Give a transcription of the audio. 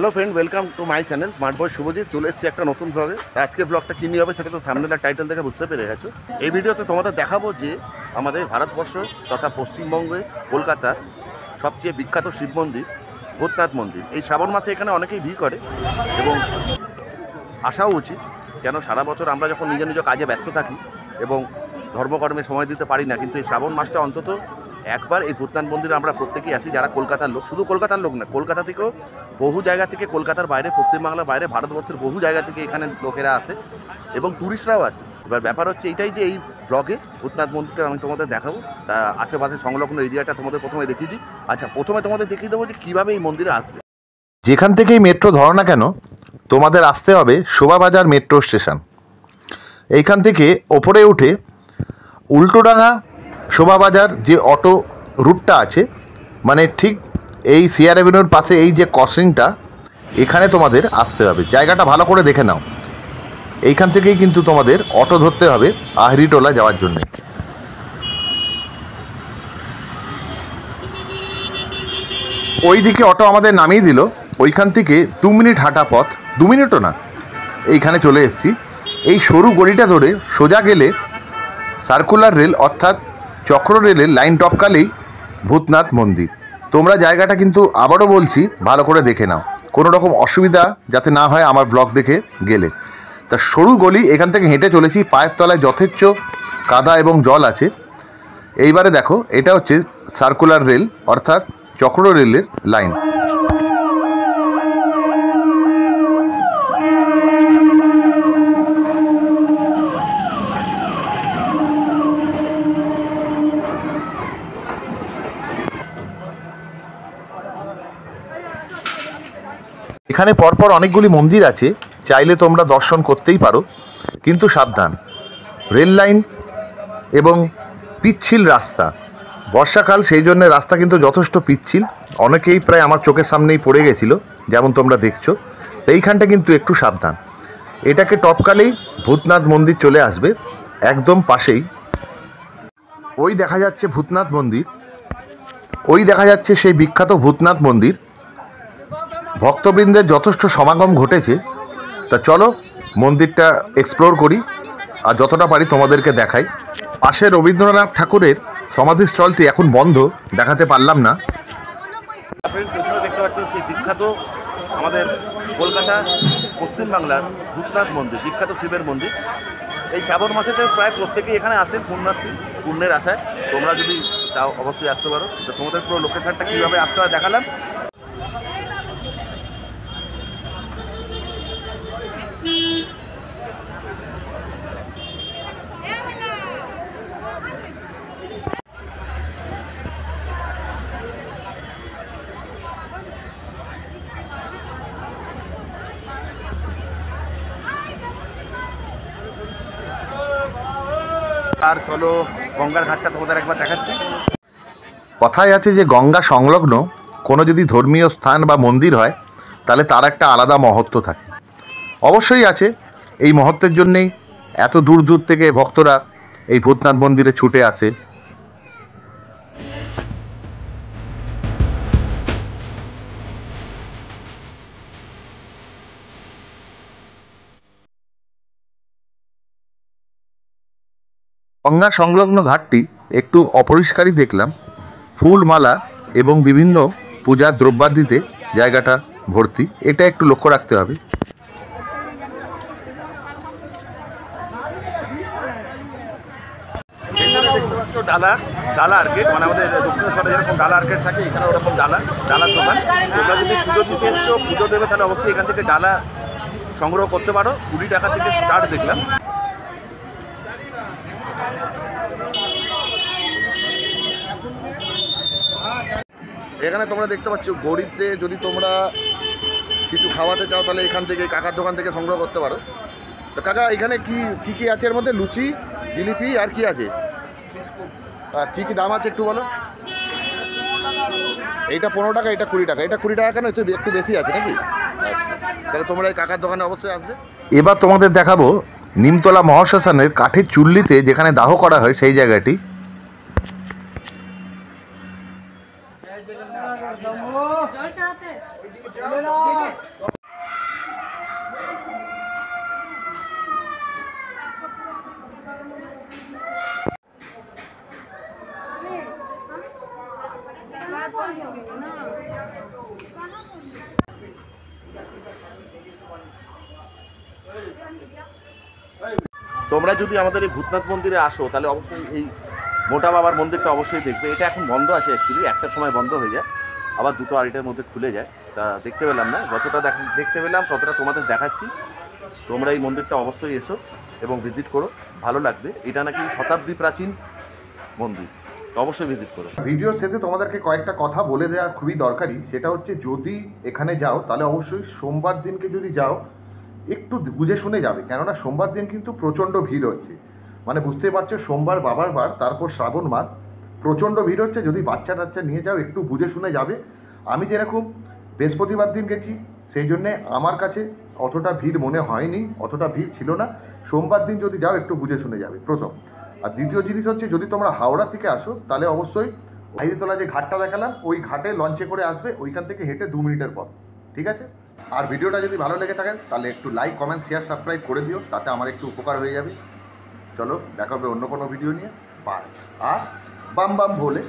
Hello friend, welcome to my channel smart boy Subhajit. চলে এসেছি একটা নতুন ব্লগে। আজকের ব্লগটা কী নিয়ে হবে সেটা তো থাম্বনেল আর টাইটেল দেখে বুঝতে পেরে গেছো। এই ভিডিওতে তোমাদের দেখাবো যে আমাদের ভারতবর্ষ তথা পশ্চিমবঙ্গে কলকাতার সবচেয়ে বিখ্যাত শিব মন্দির ভূতনাথ মন্দির। এই শ্রাবণ মাসে এখানে অনেকেই ভিড় করে এবং আসাও উচিত, কেন সারা বছর আমরা যখন নিজ নিজ কাজে ব্যস্ত থাকি এবং ধর্মকর্মে সময় দিতে পারি না, কিন্তু এই শ্রাবণ মাসটা অন্তত একবার এই ভূতনাথ মন্দিরে আমরা প্রত্যেকেই আসি যারা কলকাতার লোক। শুধু কলকাতার লোক না, কলকাতা থেকেও বহু জায়গা থেকে, কলকাতার বাইরে, পশ্চিমবাংলার বাইরে, ভারতবর্ষের বহু জায়গা থেকে এখানে লোকেরা আসে এবং ট্যুরিস্টরাও আছে। এবার ব্যাপার হচ্ছে এইটাই যে এই ব্লগে ভূতনাথ মন্দিরটা আমি তোমাদের দেখাবো, তা আশেপাশে সংলগ্ন এরিয়াটা তোমাদের প্রথমে দেখিয়ে দিই। আচ্ছা, প্রথমে তোমাদের দেখিয়ে দেবো যে কীভাবে এই মন্দিরে আসবে। যেখান থেকেই মেট্রো ধরো না কেন, তোমাদের আসতে হবে শোভাবাজার মেট্রো স্টেশন। এইখান থেকে ওপরে উঠে উল্টোডাঙা শোভাবাজার যে অটো রুটটা আছে, মানে ঠিক এই সিআর এভিনিউর পাশে এই যে ক্রসিংটা, এখানে তোমাদের আসতে হবে। জায়গাটা ভালো করে দেখে নাও। এইখান থেকেই কিন্তু তোমাদের অটো ধরতে হবে আহরিটোলা যাওয়ার জন্য। ওই দিকে অটো আমাদের নামিয়ে দিল। ওইখান থেকে 2 মিনিট হাঁটা পথ, 2 মিনিটও না, এইখানে চলে এসেছি। এই সরু গলিটা ধরে সোজা গেলে সার্কুলার রেল অর্থাৎ চক্র রেলের লাইন টপকালেই ভূতনাথ মন্দির। তোমরা জায়গাটা কিন্তু আবারও বলছি ভালো করে দেখে নাও, কোনো রকম অসুবিধা যাতে না হয় আমার ব্লগ দেখে গেলে। তা সরু গলি, এখান থেকে হেঁটে চলেছি, পায়ের তলায় যথেচ্ছ কাদা এবং জল আছে। এইবারে দেখো, এটা হচ্ছে সার্কুলার রেল অর্থাৎ চক্র রেলের লাইন। এখানে পরপর অনেকগুলি মন্দির আছে, চাইলে তোমরা দর্শন করতেই পারো, কিন্তু সাবধান, রেল লাইন এবং পিচ্ছিল রাস্তা। বর্ষাকাল, সেই জন্য রাস্তা কিন্তু যথেষ্ট পিচ্ছিল। অনেকেই প্রায় আমার চোখের সামনেই পড়ে গেছিলো, যেমন তোমরা দেখছো। এইখানটা কিন্তু একটু সাবধান। এটাকে টপকালেই ভূতনাথ মন্দির চলে আসবে, একদম পাশেই। ওই দেখা যাচ্ছে ভূতনাথ মন্দির, ওই দেখা যাচ্ছে সেই বিখ্যাত ভূতনাথ মন্দির। ভক্তবৃন্দের যথেষ্ট সমাগম ঘটেছে। তা চলো মন্দিরটা এক্সপ্লোর করি আর যতটা পারি তোমাদেরকে দেখাই। পাশে রবীন্দ্রনাথ ঠাকুরের সমাধিস্থলটি এখন বন্ধ, দেখাতে পারলাম না। দেখতে পাচ্ছেন সেই বিখ্যাত আমাদের কলকাতা পশ্চিমবাংলার ভূতনাথ মন্দির, বিখ্যাত শিবের মন্দির। এই শ্রাবণ মাসেতে প্রায় প্রত্যেকেই এখানে আসেন পুণ্যার্থী, পুণ্যের আশায়। তোমরা যদি চাও অবশ্যই আসতে পারো। তো তোমাদের পুরো লোকেশনটা কীভাবে আসতে হয় দেখালাম। আর চলো গঙ্গার ঘাটটা তোমাদের একবার দেখাচ্ছি। কথায় আছে যে গঙ্গা সংলগ্ন কোনো যদি ধর্মীয় স্থান বা মন্দির হয়, তাহলে তার একটা আলাদা মহত্ব থাকে। অবশ্যই আছে। এই মহত্বের জন্যেই এত দূর দূর থেকে ভক্তরা এই ভূতনাথ মন্দিরে ছুটে আসে। গঙ্গা সংলগ্ন ঘাটটি একটু অপরিষ্কারই দেখলাম। ফুল, মালা এবং বিভিন্ন পূজার দ্রব্যাদিতে জায়গাটা ভর্তি, এটা একটু লক্ষ্য রাখতে হবে। ডালা ডালা আর্কেট, মানে আমাদের দক্ষিণেশ্বরে যেরকম ডালা আর্কেট থাকে, এখানে ওরকম ডালার দোকান। তোমরা যদি পুজো দিতে এসছো, পুজো দেবে, তাহলে অবশ্যই এখান থেকে ডালা সংগ্রহ করতে পারো। 20 টাকা থেকে স্টার্ট দেখলাম। এখানে তোমরা দেখতে পাচ্ছ গরিবদের যদি তোমরা কিছু খাওয়াতে চাও, তাহলে এখান থেকে কাকার দোকান থেকে সংগ্রহ করতে পারো। তো কাকা, এখানে কি কি আছে? এর মধ্যে লুচি, জিলিপি আর কি আছে? কি কি দাম আছে একটু বলো। এইটা 15 টাকা, এটা 20 টাকা। এটা 20 টাকা কেন? একটু বেশি আছে নাকি? তাহলে তোমরা এই কাকার দোকানে অবশ্যই আসবে। এবার তোমাদের দেখাবো নিমতলা মহাশ্মশানের কাঠের চুল্লিতে যেখানে দাহ করা হয় সেই জায়গাটি। জল চড়াতে তোমরা যদি আমাদের এই ভূতনাথ মন্দিরে আসো তাহলে অবশ্যই এই মোটা বাবার মন্দিরটা অবশ্যই দেখবে। এটা এখন বন্ধ আছে অ্যাকচুয়ালি, একটার সময় বন্ধ হয়ে যায়, আবার 2টো আড়াইটার মধ্যে খুলে যায়। তা দেখতে পেলাম না, যতটা দেখতে পেলাম ততটা তোমাদের দেখাচ্ছি। তোমরা এই মন্দিরটা অবশ্যই এসো এবং ভিজিট করো, ভালো লাগবে। এটা নাকি শতাব্দী প্রাচীন মন্দির, অবশ্যই ভিজিট করো। ভিডিও শেষে তোমাদেরকে কয়েকটা কথা বলে দেওয়া খুবই দরকারি। সেটা হচ্ছে যদি এখানে যাও তাহলে অবশ্যই সোমবার দিনকে যদি যাও একটু বুঝে শুনে যাবে, কেননা সোমবার দিন কিন্তু প্রচণ্ড ভিড় হচ্ছে। মানে বুঝতে পারছো, সোমবার বাবার বার, তারপর শ্রাবণ মাস, প্রচণ্ড ভিড় হচ্ছে। যদি বাচ্চা টাচ্চা নিয়ে যাও একটু বুঝে শুনে যাবে। আমি যেরকম বৃহস্পতিবার দিন গেছি, সেই জন্যে আমার কাছে অতটা ভিড় মনে হয়নি, অতটা ভিড় ছিল না। সোমবার দিন যদি যাও একটু বুঝে শুনে যাবে, প্রথম। আর দ্বিতীয় জিনিস হচ্ছে, যদি তোমরা হাওড়া থেকে আসো তাহলে অবশ্যই হাইরিতলা যে ঘাটটা দেখালাম ওই ঘাটে লঞ্চে করে আসবে, ওইখান থেকে হেঁটে 2 মিনিটের পথ, ঠিক আছে? আর ভিডিওটা যদি ভালো লেগে থাকে তাহলে একটু লাইক, কমেন্ট, শেয়ার, সাবস্ক্রাইব করে দিও, তাতে আমার একটু উপকার হয়ে যাবে। চলো দেখা হবে অন্য কোনো ভিডিও নিয়ে। বাই। আর বাম বাম ভোলে।